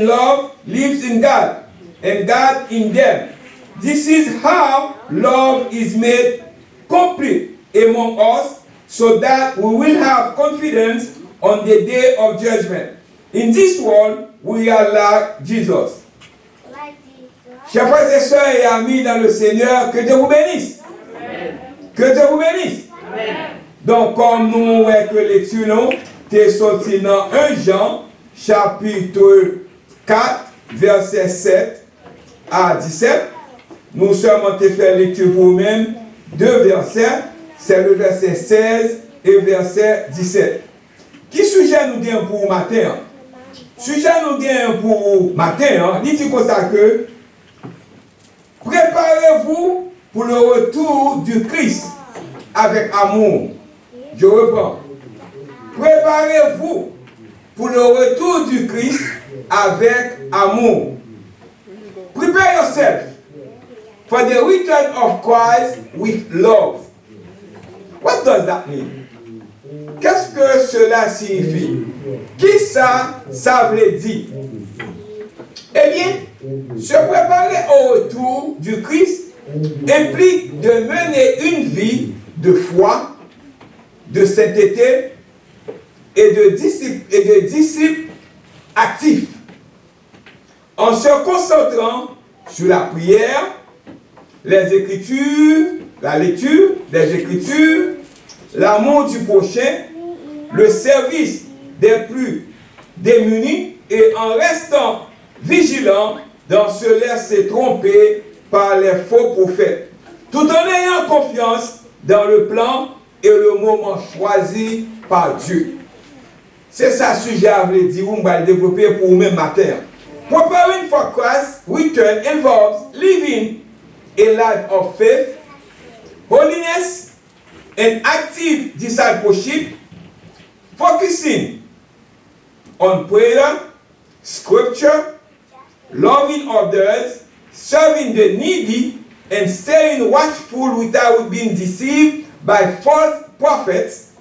in love lives in God, and God in them. This is how love is made complete among us, so that we will have confidence on the day of judgment. In this world, we are like Jesus. Chers frères et sœurs et amis dans le Seigneur, que Dieu vous bénisse. Amen. Que Dieu vous bénisse. Amen. Donc, comme nous avec lecture, nous sommes sortis dans 1 Jean, chapitre 4, verset 7 à 17. Nous sommes fait lecture pour vous-même, 2 versets, c'est le verset 16 et verset 17. Qui sujet nous gagne pour matin? Sujet nous gagne pour matin, il dit comme ça que préparez-vous pour le retour du Christ avec amour. Je reprends. Préparez-vous pour le retour du Christ avec amour. Prepare yourself for the return of Christ with love. What does that mean? Qu'est-ce que cela signifie? Qui ça veut dire? Eh bien, se préparer au retour du Christ implique de mener une vie de foi, de sainteté et de disciples actifs, en se concentrant sur la prière, les Écritures, la lecture des Écritures, l'amour du prochain, le service des plus démunis et en restant vigilant dans se laisser tromper par les faux prophètes, tout en ayant confiance dans le plan et le moment choisi par Dieu. C'est ça le sujet à vous dire, on va le développer pour vous-même matin. Preparing for Christ's return involves living a life of faith, holiness, and active discipleship, focusing on prayer, scripture, loving others, serving the needy, and staying watchful without being deceived by false prophets,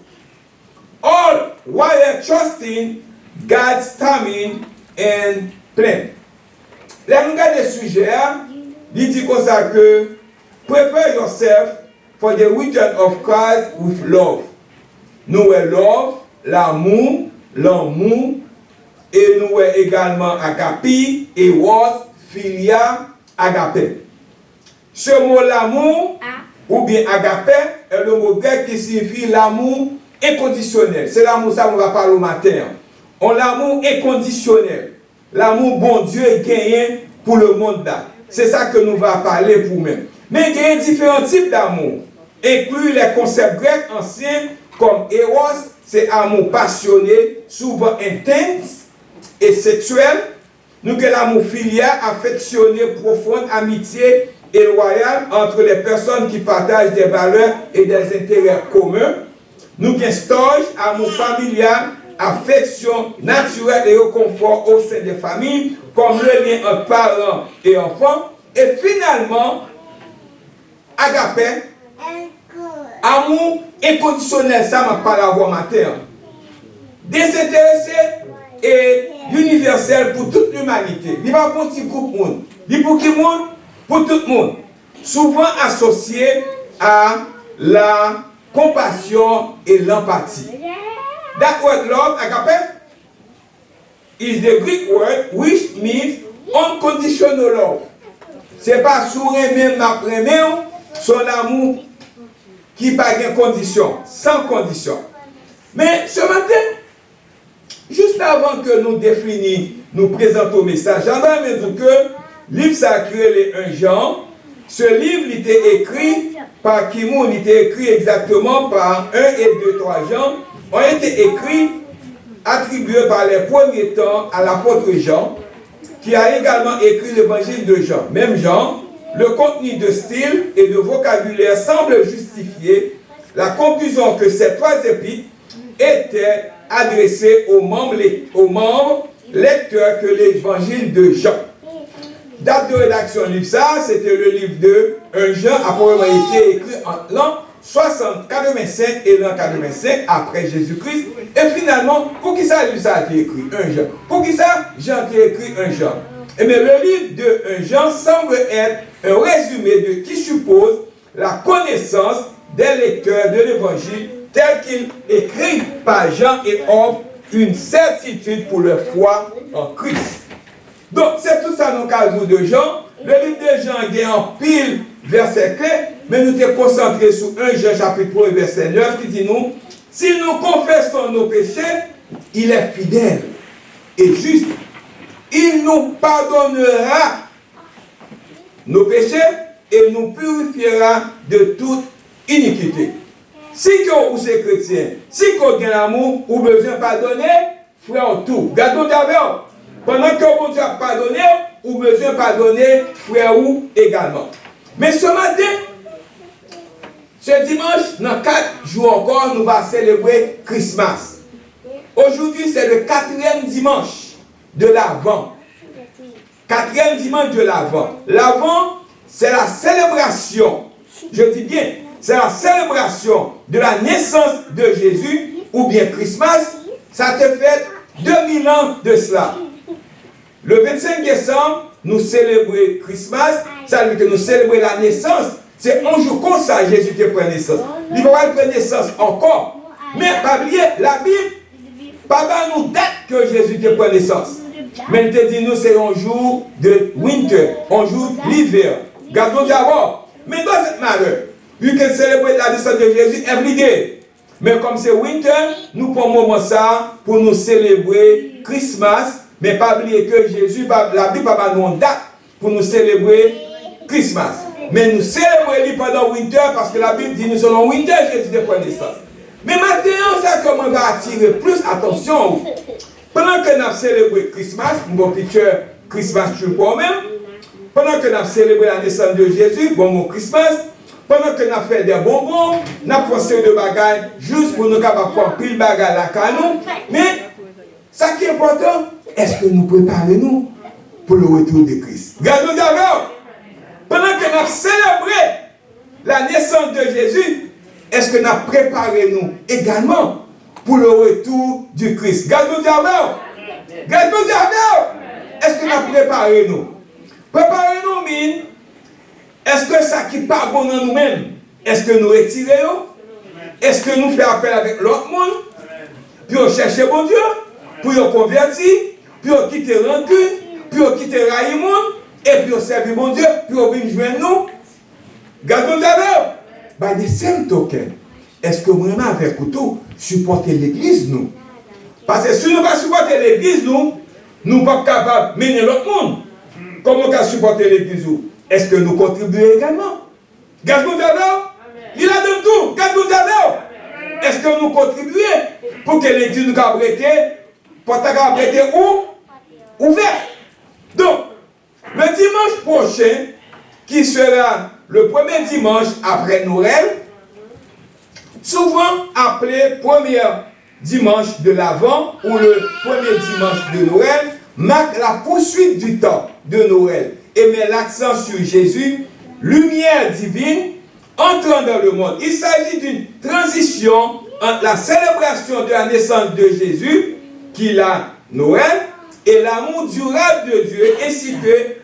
all while trusting God's timing and plan. Là, nous regardons le sujet, il dit comme ça que prepare yourself for the return of Christ with love. Nous avons love, l'amour, et nous avons également agape, eros, philia, agape. Ce mot l'amour, ou bien agape, est le mot grec qui signifie l'amour inconditionnel. C'est l'amour, ça on va parler au matin. On l'amour inconditionnel. L'amour bon Dieu est gagné pour le monde là. C'est ça que nous allons parler pour nous. Mais il y a différents types d'amour. Inclut les concepts grecs anciens comme eros, c'est amour passionné, souvent intense et sexuel. Nous avons l'amour filial, affectionné, profonde, amitié et loyale entre les personnes qui partagent des valeurs et des intérêts communs. Nous avons storge, amour familial, affection naturelle et réconfort au sein des familles, comme le lien entre parents et enfants. Et finalement, agape, amour inconditionnel, ça m'a pas la voix matin. Désintéressé et universel pour toute l'humanité. Il va pour un petit groupe monde. Il pour qui monde? Pour tout le monde. Souvent associé à la compassion et l'empathie. That word love, agape, is the Greek word which means unconditional love. C'est pas sourire même après même, son amour qui n'a pas de condition, sans condition. Mais ce matin, juste avant que nous définissions, nous présentons le message, j'aimerais dire que le livre sacré, les 1 Jean, ce livre il était écrit par qui il était écrit exactement par 1 et 2, 3 Jean, ont été écrits, attribués par les premiers temps à l'apôtre Jean, qui a également écrit l'évangile de Jean. Même Jean, le contenu de style et de vocabulaire semble justifier la conclusion que ces 3 épîtres étaient adressés aux membres lecteurs que l'évangile de Jean. Date de rédaction du livre, ça, c'était le livre de 1 Jean, a probablement été écrit en l'an 85 et l'an 85 après Jésus-Christ. Et finalement, pour qui ça, lui, ça a été écrit? 1 Jean. Pour qui ça, Jean a écrit 1 Jean. Et bien, le livre de 1 Jean semble être un résumé de qui suppose la connaissance des lecteurs de l'Évangile tel qu'il écrit par Jean et offre une certitude pour leur foi en Christ. Donc, c'est tout ça dans le cas de Jean. Le livre de Jean il y a en pile verset clé, mais nous sommes concentrés sur 1 Jean chapitre 1 verset 9 qui dit nous, si nous confessons nos péchés, il est fidèle et juste. Il nous pardonnera nos péchés et nous purifiera de toute iniquité. Si vous êtes chrétien, si vous avez l'amour, vous avez besoin de pardonner, frère tout. Gardons d'abord. Pendant que vous avez pardonné, vous avez besoin de pardonner, frère ou également. Mais ce matin, ce dimanche, dans 4 jours encore, nous allons célébrer Christmas. Aujourd'hui, c'est le 4e dimanche de l'Avent. 4e dimanche de l'Avent. L'Avent, c'est la célébration. Je dis bien, c'est la célébration de la naissance de Jésus, ou bien Christmas. Ça a été fait 2000 ans de cela. Le 25 décembre, nous célébrons Christmas, ça veut dire que nous célébrons la naissance. C'est un jour comme ça, Jésus qui prend naissance. Il va prendre naissance encore. Mais pas oublier, la Bible, pas nous date que Jésus qui prend naissance. Mais il te dit, nous, c'est un jour de winter, un jour d'hiver. Gardons d'abord. Mais dans cette malheur, vu que célébrer la naissance de Jésus every day. Mais comme c'est winter, nous prenons un moment ça pour nous célébrer Christmas. Mais pas oublier que Jésus, la Bible n'a pas de date pour nous célébrer Christmas. Mais nous célébrons pendant winter parce que la Bible dit nous sommes en winter, Jésus de prendre naissance. Mais maintenant, ça commence à attirer plus attention. Pendant que nous avons célébré Christmas, mon picture Christmas tree pour même. Pendant que nous avons célébré la naissance de Jésus, bon Christmas. Pendant que nous avons fait des bonbons, nous avons fait de bagages juste pour nous capables de faire pile bagages à la canon. Mais, ça qui est important, est-ce que nous préparons-nous pour le retour de Christ? Regardons d'abord. Pendant que nous avons célébré la naissance de Jésus, est-ce que nous avons préparé nous également pour le retour du Christ? Regardons d'abord. Regardons d'abord. Est-ce que nous avons préparé nous? Préparez-nous, mine. Est-ce que ça qui part bon dans nous-mêmes? Est-ce que nous retirons? Est-ce que nous faisons appel avec l'autre monde? Puis on cherche bon Dieu? Puis on convertit? Puis on quitte rancune? Puis on quitte raïmon? Et puis on serve bon Dieu? Puis on vient joindre nous? Gardons d'abord. By the same token, est-ce que vraiment avec couteau supporter l'église nous? Parce que si nous ne pas supporter l'église nous, nous ne sommes pas capables de mener l'autre monde. Comment on peut supporter l'église nous? Est-ce que nous contribuons également? Gardons d'abord. Il a de tout. Gardons d'abord. Est-ce que nous contribuons pour que l'église nous soit prêtée où? Ouverte. Donc, le dimanche prochain, qui sera le premier dimanche après Noël, souvent appelé premier dimanche de l'Avent ou le premier dimanche de Noël, marque la poursuite du temps de Noël et met l'accent sur Jésus, lumière divine, entrant dans le monde. Il s'agit d'une transition entre la célébration de la naissance de Jésus, qui est Noël, et l'amour durable de Dieu, ainsi que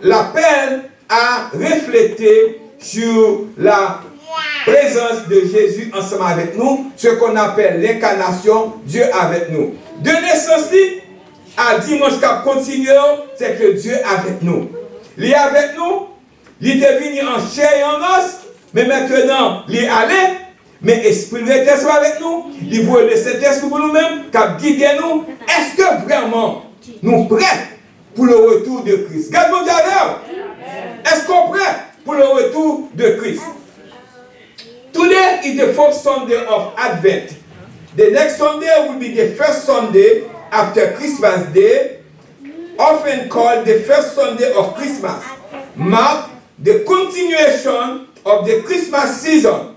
l'appel à refléter sur la présence de Jésus ensemble avec nous, ce qu'on appelle l'incarnation, Dieu avec nous. De naissance à dimanche cap continue, c'est que Dieu avec nous. Il est avec nous, il est venu en chair et en os, mais maintenant il est allé, mais Esprit de l'Éternel soit avec nous, il veut le Saint-Esprit pour nous-mêmes, qui guide nous. Est-ce que vraiment nous prêts pour le retour de Christ? Gardons d'abord. Est-ce qu'on est prêt pour le retour de Christ? Today is the fourth Sunday of Advent. The next Sunday will be the first Sunday after Christmas Day, often called the first Sunday of Christmas, mark the continuation of the Christmas season,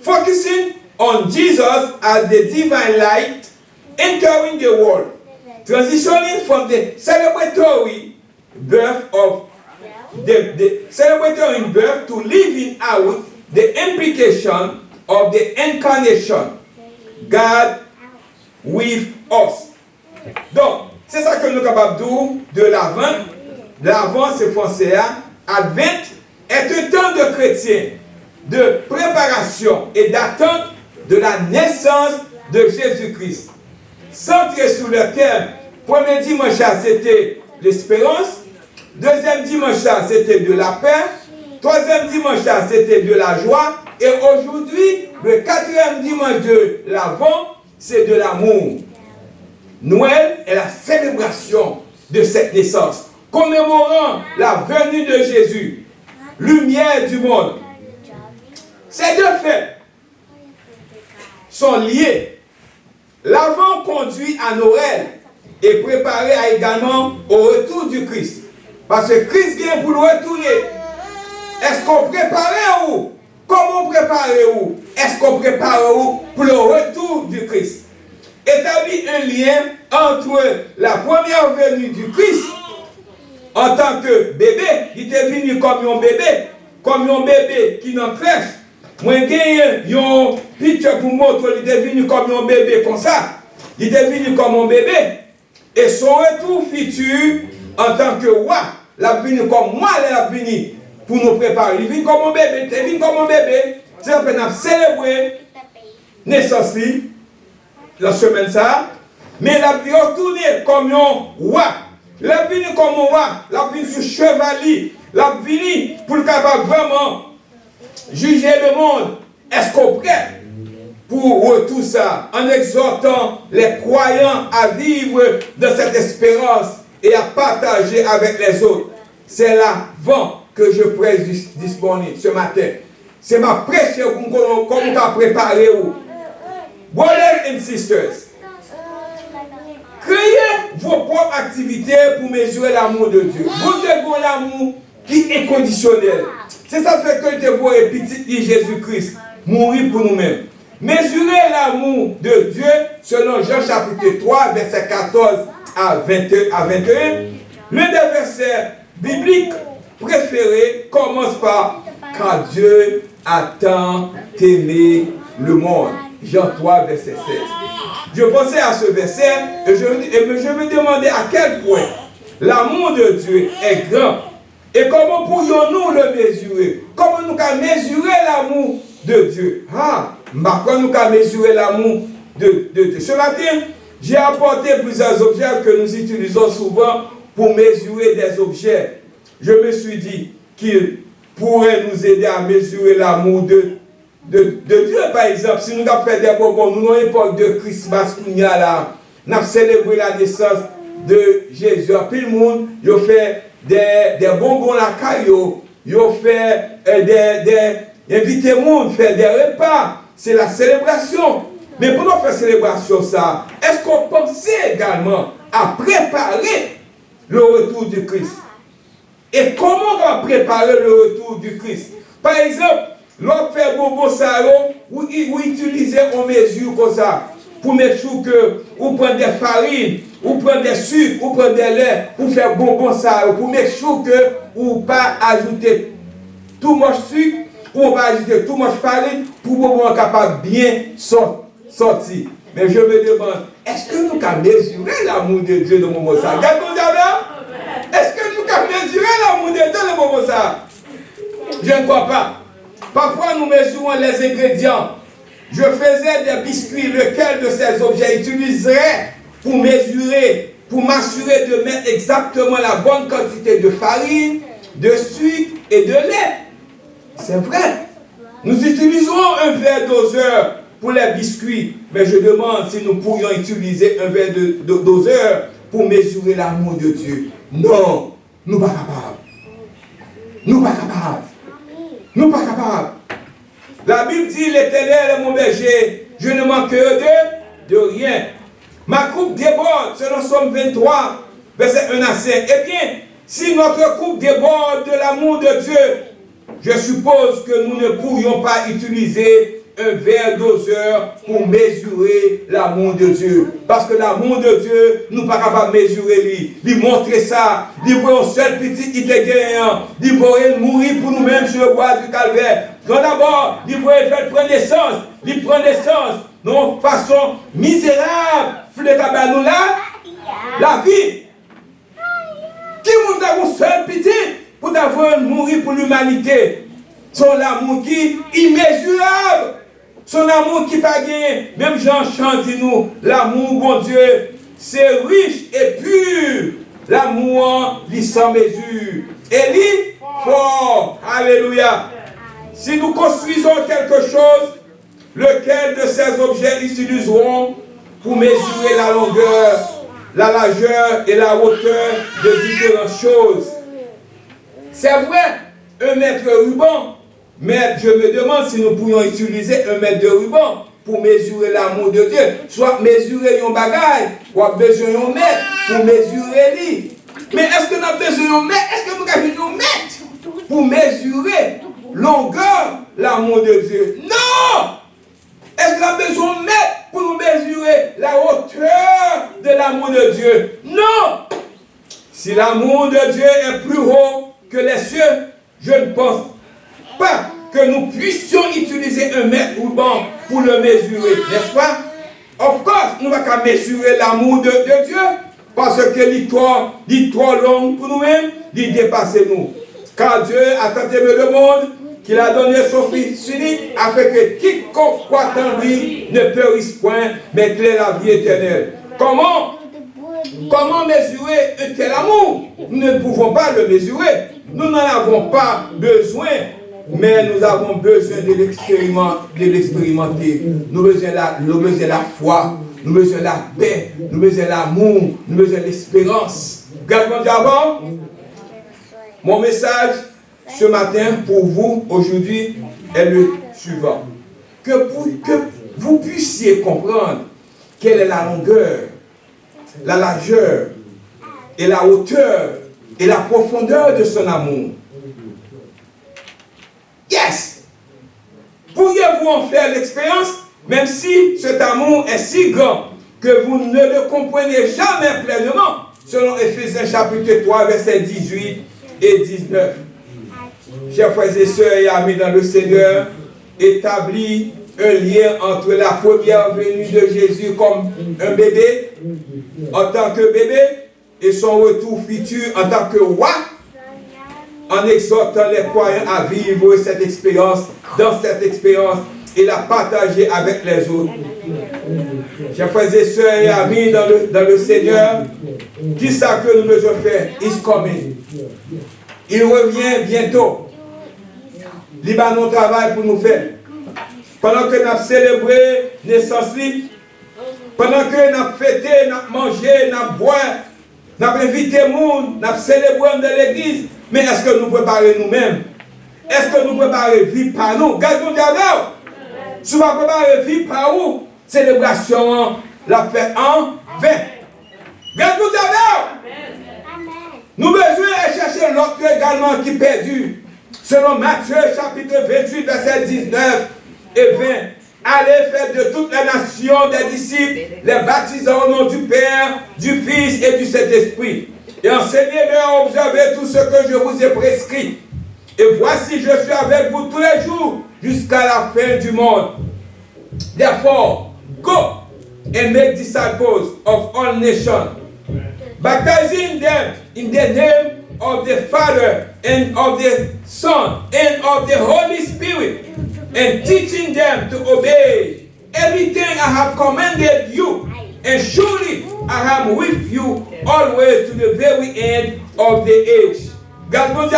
focusing on Jesus as the divine light entering the world, transitioning from the celebratory birth of the celebratory birth to living out the implication of the incarnation, God with us. Donc, c'est ça que nous sommes capables de dire de l'Avent. L'Avent, c'est français, Advent est un temps de chrétiens, de préparation et d'attente de la naissance de Jésus-Christ. Centré sur le thème, premier dimanche, c'était l'espérance. Deuxième dimanche, c'était de la paix. Troisième dimanche, c'était de la joie. Et aujourd'hui, le quatrième dimanche de l'Avent, c'est de l'amour. Noël est la célébration de cette naissance, commémorant la venue de Jésus, lumière du monde. Ces deux faits sont liés. L'Avent conduit à Noël et préparé également au retour du Christ. Parce que Christ vient pour le retourner. Est-ce qu'on prépare où? Comment préparer-vous? Est-ce qu'on prépare où pour le retour du Christ? Établit un lien entre la première venue du Christ en tant que bébé, il était venu comme un bébé qui n'en crèche. Moi, j'ai un picture pour montrer, il était venu comme un bébé comme ça. Il était venu comme un bébé. Et son retour futur en tant que roi, il a venu comme moi, il a venu pour nous préparer. Il vient comme un bébé, il vient comme un bébé. C'est un peu célébrer naissance la semaine ça. Mais il a retourné comme un roi. Il a venu comme un roi, il a venu sur chevalier. Il a venu pour le capable vraiment juger le monde. Est-ce qu'on est prêt pour tout ça, en exhortant les croyants à vivre de cette espérance et à partager avec les autres? C'est l'Avent que je presse disponible ce matin. C'est ma prêche comme on a préparé. Brothers and sisters, créez vos propres activités pour mesurer l'amour de Dieu. Vous devez l'amour qui est conditionnel. C'est ça fait que je vois petit Jésus-Christ mourir pour nous-mêmes. Mesurez l'amour de Dieu selon Jean chapitre 3, verset 14 à 21. L'un des versets bibliques préférés commence par « Car Dieu a tant aimé le monde ». Jean 3, verset 16. Je pensais à ce verset et je me demandais à quel point l'amour de Dieu est grand. Et comment pourrions-nous le mesurer? Comment nous pouvons mesurer l'amour de Dieu? Comment nous pouvons mesurer l'amour de Dieu? Ce matin, j'ai apporté plusieurs objets que nous utilisons souvent pour mesurer des objets. Je me suis dit qu'ils pourraient nous aider à mesurer l'amour de Dieu. Par exemple, si nous avons fait des bonbons, nous avons l'époque de Christmas, nous avons célébré la naissance de Jésus. Puis le monde, il a fait des bonbons la caillou, il a fait des invités le monde, fait des repas. C'est la célébration. Mais pour nous faire célébration, ça, est-ce qu'on pensait également à préparer le retour du Christ? Et comment on va préparer le retour du Christ? Par exemple, l'on fait bonbon salon, ou utiliser en mesure comme ça, pour mettre que, ou prendre des farines, ou prendre des sucres, ou prendre des laits, pour faire bonbon salon, pour mettre que, ou pas ajouter tout moche sucre, ou on va ajouter tout moche farine, pour bonbon capable bien sortir. Mais je me demande, est-ce que nous pouvons mesurer l'amour de Dieu dans le moment ça? Est-ce que nous pouvons mesurer l'amour de Dieu dans le moment ça? Je ne crois pas. Parfois, nous mesurons les ingrédients. Je faisais des biscuits. Lequel de ces objets utiliserait pour mesurer, pour m'assurer de mettre exactement la bonne quantité de farine, de sucre et de lait? C'est vrai. Nous utilisons un verre doseur pour les biscuits. Mais je demande si nous pourrions utiliser un verre de doseur pour mesurer l'amour de Dieu. Non, nous ne sommes pas capables. Nous ne sommes pas capables. Nous ne sommes pas capables. La Bible dit, l'Éternel est mon berger, je ne manquerai de rien. Ma coupe déborde, selon Somme 23, verset 1 à 5. Eh bien, si notre coupe déborde de l'amour de Dieu, je suppose que nous ne pourrions pas utiliser un verre doseur pour mesurer l'amour de Dieu. Parce que l'amour de Dieu, nous ne sommes pas capables de mesurer lui. Lui montrer ça. Lui voir un seul petit qui était gagnant. Lui voir mourir pour nous-mêmes sur le bois du calvaire. Donc d'abord, lui voir faire prendre naissance. Lui prendre naissance. Non, façon misérable. Nous là, la vie. Qui nous a un seul petit pour d'avoir mourir pour l'humanité? Son amour qui est immesurable. Son amour qui pas gagné. Même Jean chante dit nous, l'amour, bon Dieu, c'est riche et pur. L'amour, il sans mesure. Et il fort. Alléluia. Si nous construisons quelque chose, lequel de ces objets utiliseront pour mesurer la longueur, la largeur et la hauteur de différentes choses? C'est vrai, un mètre de ruban. Mais je me demande si nous pourrions utiliser un mètre de ruban pour mesurer l'amour de Dieu. Soit mesurer un bagage, ou besoin d'un mètre pour mesurer lui. Mais est-ce que nous avons besoin d'un mètre? Est-ce que nous avons besoin d'un mètre pour mesurer longueur l'amour de Dieu? Non! Est-ce qu'on a besoin de mètre pour nous mesurer la hauteur de l'amour de Dieu? Non! Si l'amour de Dieu est plus haut que les cieux, je ne pense pas que nous puissions utiliser un mètre ruban pour le mesurer, n'est-ce pas? Of course, nous ne pouvons pas mesurer l'amour de Dieu parce que l'histoire est trop longue pour nous-mêmes, il dépasse nous. Car Dieu a tant aimé le monde qu'il a donné son Fils unique afin que quiconque croit en lui ne périsse point, mais qu'il ait la vie éternelle. Comment mesurer un tel amour? Nous ne pouvons pas le mesurer. Nous n'en avons pas besoin. Mais nous avons besoin de l'expérimenter. Nous avons besoin de la foi, nous avons besoin de la paix, nous avons besoin de l'amour, nous avons besoin de l'espérance. Regardez d'abord. Mon message ce matin pour vous aujourd'hui est le suivant. Que vous puissiez comprendre quelle est la longueur, la largeur et la hauteur et la profondeur de son amour. Yes! Pourriez-vous en faire l'expérience, même si cet amour est si grand que vous ne le comprenez jamais pleinement, selon Éphésiens chapitre 3, versets 18 et 19. Chers frères et sœurs et amis dans le Seigneur, établit un lien entre la première venue de Jésus comme un bébé, en tant que bébé, et son retour futur en tant que roi, en exhortant les croyants à vivre cette expérience, dans cette expérience, et la partager avec les autres. Chers frères et sœurs et amis dans le Seigneur, qui savent que nous devons faire? Is coming. Il revient bientôt. Il va nous travail pour nous faire. Pendant que nous avons célébré naissance, pendant que nous avons fêté, nous avons mangé, nous avons boire, nous avons invité le monde, nous avons célébré dans l'église, mais est-ce que nous préparons nous-mêmes? Est-ce que nous préparons vie par nous? Gardons d'abord. Si nous préparons vie par où? Célébration, la fête en vain. Gardons d'abord. Nous besoin de chercher l'autre également qui est perdu. Selon Matthieu chapitre 28, verset 19 et 20. Allez faire de toutes les nations des disciples, les baptisant au nom du Père, du Fils et du Saint-Esprit. Et enseignez-leur à observer tout ce que je vous ai prescrit. Et voici, je suis avec vous tous les jours jusqu'à la fin du monde. Therefore, go and make disciples of all nations, baptizing them in the name of the Father and of the Son and of the Holy Spirit, and teaching them to obey everything I have commanded you. And surely I am with you always to the very end of the age. God bless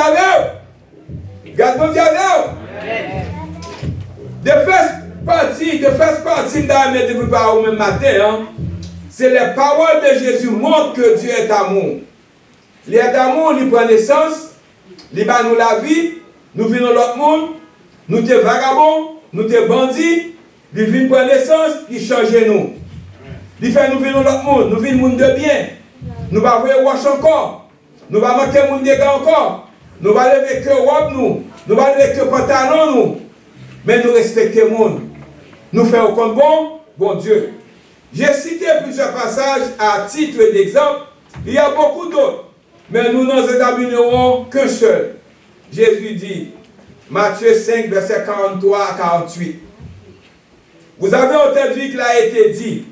you. God bless you. The first partie that I depuis par au même matin, c'est les paroles de Jésus montrent que Dieu est amour. Il est amour, il prend naissance, il bat nous la vie, nous vivons l'autre monde, nous sommes vagabonds, nous sommes bandits, il vient prendre naissance, il change nous. Il fait nous vivons l'autre monde, nous vivons le monde de bien. Nous ne allons pas wash encore, nous allons manquer le monde de gars encore, nous allons lever que robe nous allons lever que pantalon nous, mais nous respectons le monde. nous faisons comme bon Dieu. J'ai cité plusieurs passages à titre d'exemple. Il y a beaucoup d'autres, mais nous n'en examinerons qu'un seul. Jésus dit, Matthieu 5, verset 43 à 48. Vous avez entendu qu'il a été dit,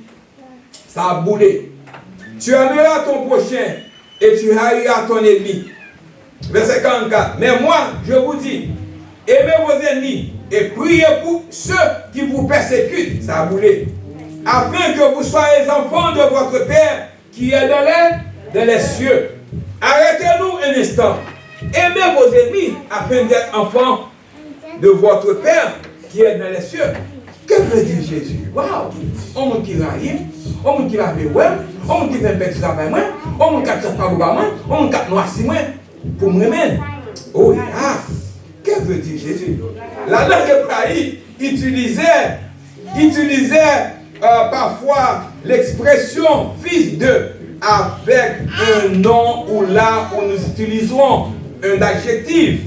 ça a boulé. Tu aimeras ton prochain et tu haïras ton ennemi. Verset 44. Mais moi, je vous dis, aimez vos ennemis et priez pour ceux qui vous persécutent. Ça a boulé. Afin que vous soyez enfants de votre Père qui est dans les cieux. Arrêtez-nous un instant. Aimez vos ennemis afin d'être enfants de votre Père qui est dans les cieux. Que veut dire Jésus? Waouh! On m'a qui raille, on m'a qui va faire, on m'a qui fait un petit travail, on m'a qui a pas de moi, on m'a qui a noirci pour moi-même. Oh ah! Que veut dire Jésus? La langue hébraïque utilisait parfois l'expression fils de avec un nom ou là où nous utiliserons un adjectif.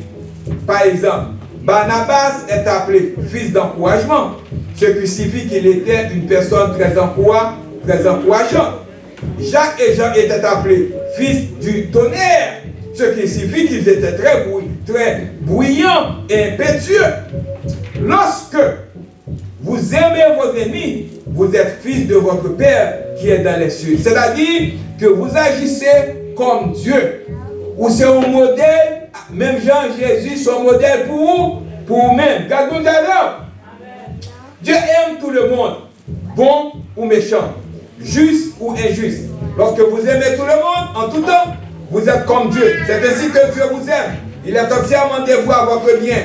Par exemple, Barnabas est appelé fils d'encouragement, ce qui signifie qu'il était une personne très encourageante. Jacques et Jean étaient appelés fils du tonnerre, ce qui signifie qu'ils étaient très bruyants et impétueux. Lorsque vous aimez vos ennemis, vous êtes fils de votre Père qui est dans les cieux. C'est-à-dire que vous agissez comme Dieu. Ou c'est un modèle, même Jean-Jésus, son modèle pour vous-même. Regardons d'abord. Dieu aime tout le monde, bon ou méchant, juste ou injuste. Lorsque vous aimez tout le monde, en tout temps, vous êtes comme Dieu. C'est ainsi que Dieu vous aime. Il est entièrement dévoué à votre bien.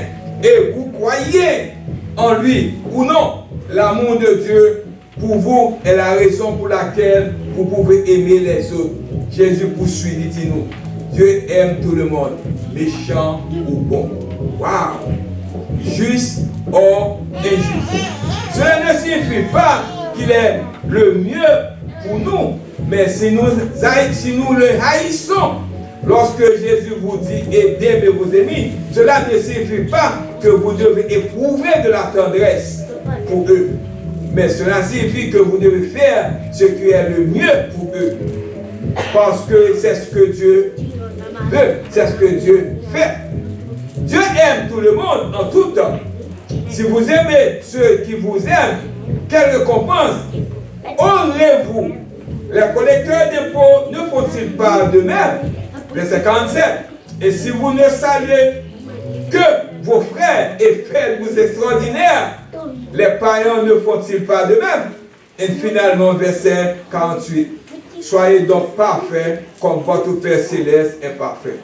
Et vous croyez en lui ou non. L'amour de Dieu pour vous est la raison pour laquelle vous pouvez aimer les autres. Jésus poursuit, dit-nous. Dieu aime tout le monde, méchant ou bon. Waouh! Juste ou injuste. Cela ne signifie pas qu'il est le mieux pour nous, mais si nous le haïssons, lorsque Jésus vous dit aidez vos ennemis, cela ne signifie pas que vous devez éprouver de la tendresse pour eux. Mais cela signifie que vous devez faire ce qui est le mieux pour eux. Parce que c'est ce que Dieu veut, c'est ce que Dieu fait. Dieu aime tout le monde en tout temps. Si vous aimez ceux qui vous aiment, quelle récompense aurez-vous? Les collecteurs d'impôts ne font-ils pas de même? Verset 47. Et si vous ne saluez que vos frères et faites-vous extraordinaires, les païens ne font-ils pas de même? Et finalement, verset 48. Soyez donc parfaits comme votre Père Céleste est parfait.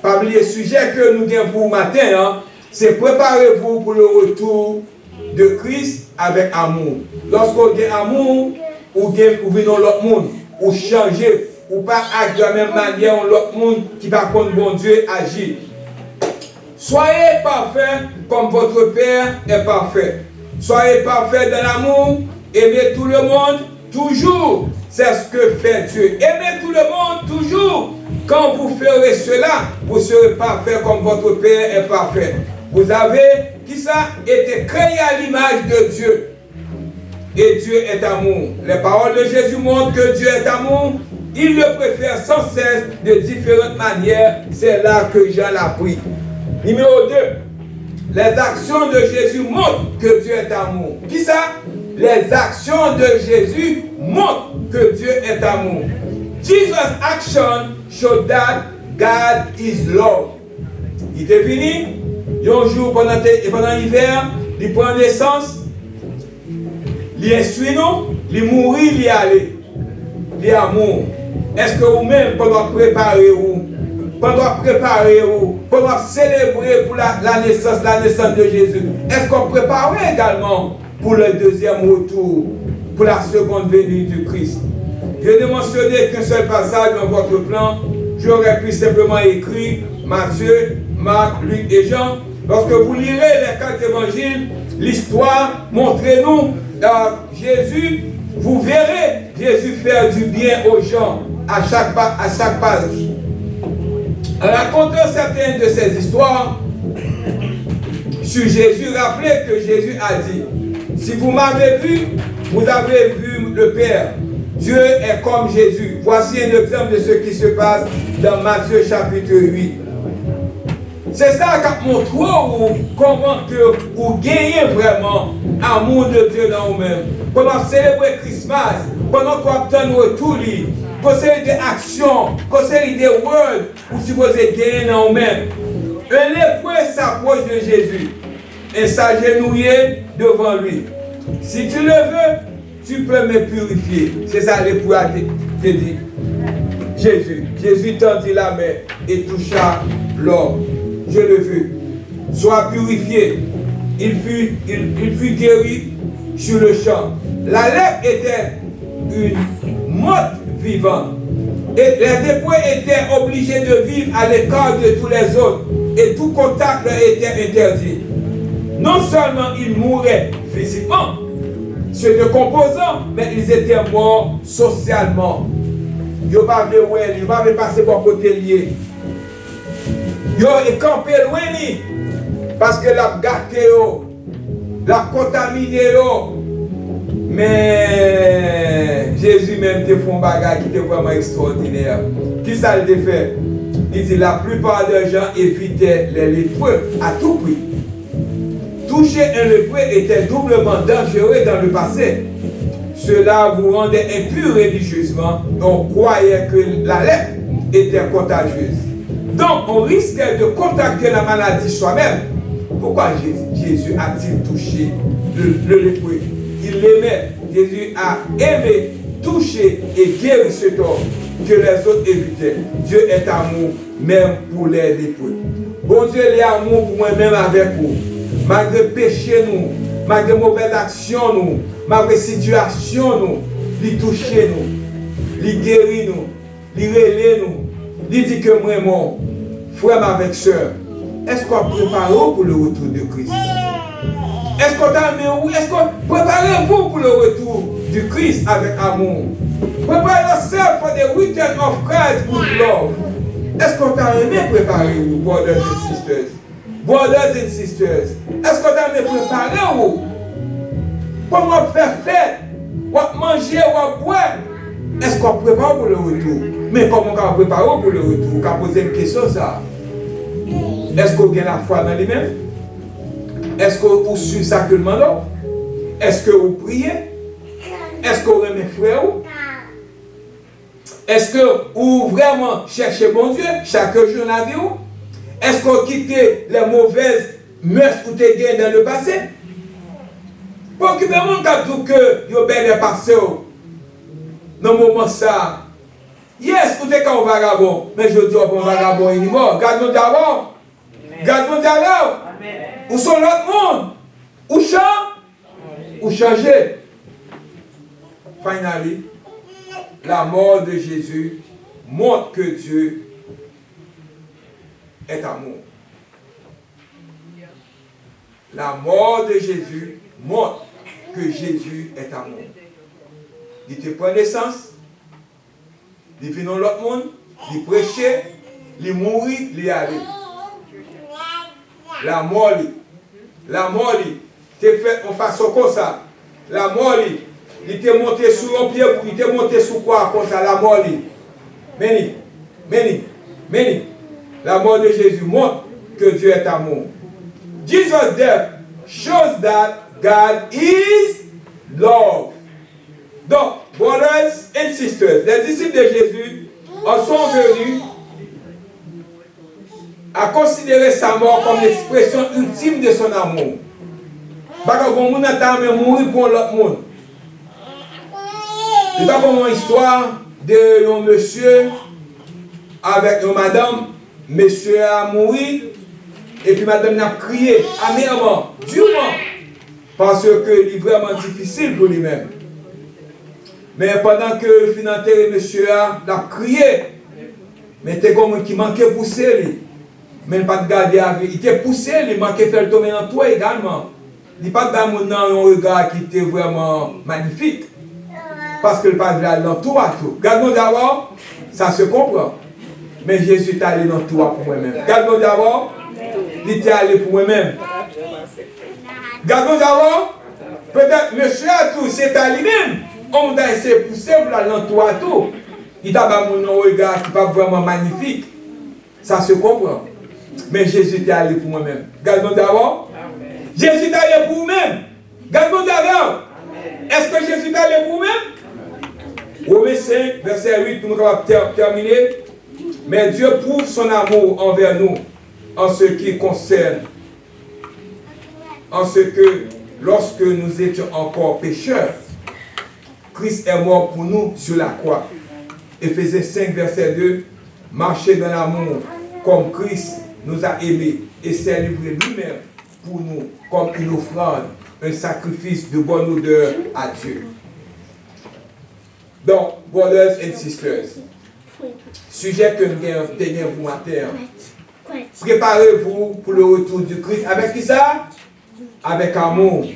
Parmi les sujets que nous avons pour matin, c'est préparez-vous pour le retour de Christ avec amour. Lorsqu'on a amour, ou venez l'autre monde, ou changer, ou pas agir de la même manière, l'autre monde qui va contre bon Dieu agir. Soyez parfaits comme votre Père est parfait. Soyez parfaits dans l'amour, aimez tout le monde, toujours. C'est ce que fait Dieu. Aimez tout le monde, toujours. Quand vous ferez cela, vous serez parfaits comme votre Père est parfait. Vous avez, qui ça, été créé à l'image de Dieu. Et Dieu est amour. Les paroles de Jésus montrent que Dieu est amour. Il le préfère sans cesse de différentes manières. C'est là que Jean l'a pris. Numéro 2. Les actions de Jésus montrent que Dieu est amour. Qui ça? Les actions de Jésus montrent que Dieu est amour. Jesus' action show that God is love. Il était fini. Un jour pendant l'hiver, il prend naissance. Il instruit nous, il mourit, il aller. Il amour. Est-ce que vous-même, pendant préparer pendant célébrer pour la naissance de Jésus, est-ce qu'on prépare également pour le deuxième retour, pour la seconde venue du Christ? Je n'ai mentionné qu'un seul passage dans votre plan. J'aurais pu simplement écrire Matthieu, Marc, Luc et Jean. Lorsque vous lirez les 4 évangiles, l'histoire, montrez-nous Jésus, vous verrez Jésus faire du bien aux gens à chaque page. En racontant certaines de ces histoires sur Jésus, rappelez que Jésus a dit, Si vous m'avez vu, vous avez vu le Père. Dieu est comme Jésus. Voici un exemple de ce qui se passe dans Matthieu chapitre 8. C'est ça qui montre comment que vous gagnez vraiment l'amour de Dieu dans vous-même. Pendant célébrer Christmas, pendant qu'on obtient retour, conseil des actions, conseil des words, vous supposez gagner dans vous-même. Un lépreux s'approche de Jésus et s'agenouiller devant lui. Si tu le veux, tu peux me purifier. C'est ça l'époux a dit. Jésus tendit la main et toucha l'homme. Je le veux. Sois purifié. Il fut guéri sur le champ. La lèpre était une morte vivante. Et les lépreux étaient obligés de vivre à l'écart de tous les autres. Et tout contact leur était interdit. Non seulement ils mouraient physiquement, se décomposant, mais ils étaient morts socialement. Ils ne pouvaient pas passer par côté lié. Ils ont campé loin, parce que la gâté, la contaminé. Mais Jésus même te fait un bagage qui était vraiment extraordinaire. Qui ça le fait? Il dit la plupart des gens évitaient les lépreux à tout prix. Toucher un lépreux était doublement dangereux dans le passé. Cela vous rendait impur religieusement. On croyait que la lèpre était contagieuse. Donc on risquait de contacter la maladie soi-même. Pourquoi Jésus a-t-il touché le lépreux? Il l'aimait. Jésus a aimé, touché et guéri cet homme que les autres évitaient. Dieu est amour même pour les lépreux. Bon Dieu est amour pour moi-même avec vous. Malgré péché nous, malgré mauvaise action nous, malgré situation nous, il touche nous, il guérit nous, il relève nous, il dit que vraiment, frère avec soeur, est-ce qu'on prépare pour le retour de Christ? Est-ce qu'on préparez-vous pour le retour du Christ avec amour? Prepare yourself for the return of Christ with love. Est-ce qu'on t'a aimé préparer vous, brothers and sisters? Brothers and sisters, est-ce qu'on t'a aimé préparer vous? Comment faire fête? Ou manger ou boire? Est-ce qu'on prépare pour le retour? Mais comment on va préparer pour le retour? On va poser une question ça. Est-ce qu'on gagne la foi dans lui-même? Est-ce que vous suivez ça que le demande? Est-ce que vous priez? Est-ce que vous aimez frère? Est-ce que vous vraiment cherchez bon Dieu chaque jour dans la vie? Est-ce que vous quittez les mauvaises mœurs que vous avez gagnées dans le passé? Pour que vous dites que vous avez bien passé dans le moment ça. Yes, vous êtes un vagabond, mais je dis un vagabond il est mort. Gardons d'abord. Gardons d'abord. Où sont l'autre monde? Où changer? Finally, la mort de Jésus montre que Dieu est amour. La mort de Jésus montre que Jésus est amour. Il te prend naissance, il vient dans l'autre monde, il prêchait, il mourit, il allait. La mort, te fait en façon comme ça. La mort, il te monté sur un pied, il te monté sur quoi comme ça, la mort. Many. La mort de Jésus montre que Dieu est amour. Jesus' death shows that God is love. Donc, brothers and sisters, les disciples de Jésus en sont venus à considérer sa mort comme l'expression ultime de son amour. Parce que le monde a mourir pour l'autre monde. C'est comme une histoire de un monsieur avec une madame. Monsieur a mouru et puis madame a crié amèrement, durement, parce que c'est vraiment difficile pour lui-même. Mais pendant que le financier monsieur a crié, mais c'était comme qui manquait pousser lui. Mais il n'a pas de garder avec. Il était poussé, il manquait faire tomber dans toi également. Il n'a pas de dans un regard qui était vraiment magnifique. Parce que le pas de dans toi tout. Regarde-nous d'abord, ça se comprend. Mais Jésus est allé dans toi pour moi-même. Regarde-nous d'abord, il était allé pour moi-même. Regarde-nous d'abord, Peut-être monsieur a tout, c'est à lui-même. On a essayé de pousser pour l'entour tout. Il a pas mon regard qui n'est pas vraiment magnifique. Ça se comprend. Mais Jésus est allé pour moi-même. Gardons d'abord. Jésus est allé pour vous-même. Gardons d'abord. Est-ce que Jésus est allé pour vous-même? Romains 5, verset 8, pour nous terminer. Mais Dieu prouve son amour envers nous en ce qui concerne, en ce que lorsque nous étions encore pécheurs, Christ est mort pour nous sur la croix. Éphésiens 5, verset 2, marchez dans l'amour comme Christ nous a aimés et s'est livré lui-même pour nous comme une offrande, un sacrifice de bonne odeur à Dieu. Donc, brothers and sisters, sujet que nous avons pour matin, préparez-vous pour le retour du Christ. Avec qui ça? Avec amour.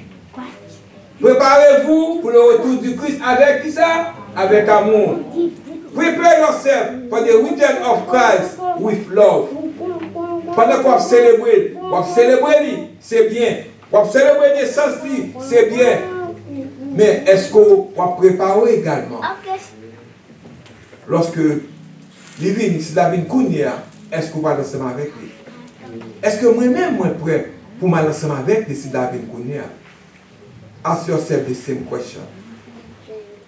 Préparez-vous pour le retour du Christ. Avec qui ça? Avec amour. Prepare yourself for the return of Christ with love. Pendant qu'on célèbre, c'est bien. On célèbre naissance, c'est bien. Mais est-ce qu'on va préparer également? Lorsque Livine, si la vie Kounia, est-ce qu'on va l'ensemble avec lui? Est-ce que moi-même, moi prêt pour m'aller ensemble avec lui si la vie Kounia? Ask yourself the same question.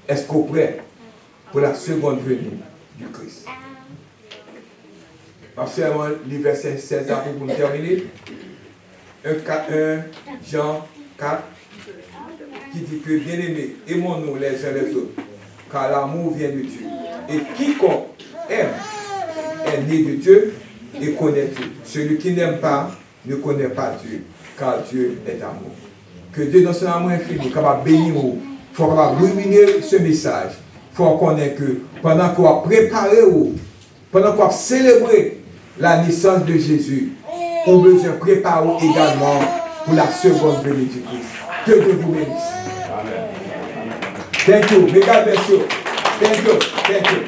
Est-ce qu'on est prêt pour la seconde venue du Christ? Observons le verset 16 pour nous terminer. 1 Jean 4 qui dit que bien-aimés, aimons-nous les uns les autres, car l'amour vient de Dieu. Et quiconque aime est né de Dieu et connaît Dieu. Celui qui n'aime pas ne connaît pas Dieu, car Dieu est amour. Que Dieu dans son amour infini, capable de bénir vous, il faut capable ruminer ce message. Il faut connaître que pendant qu'on va préparer, pendant qu'on va célébrer la naissance de Jésus, on besoin préparer également pour la seconde venue du Christ. Que Dieu vous bénisse. Amen. Thank you. May God bless you. Thank you. Thank you.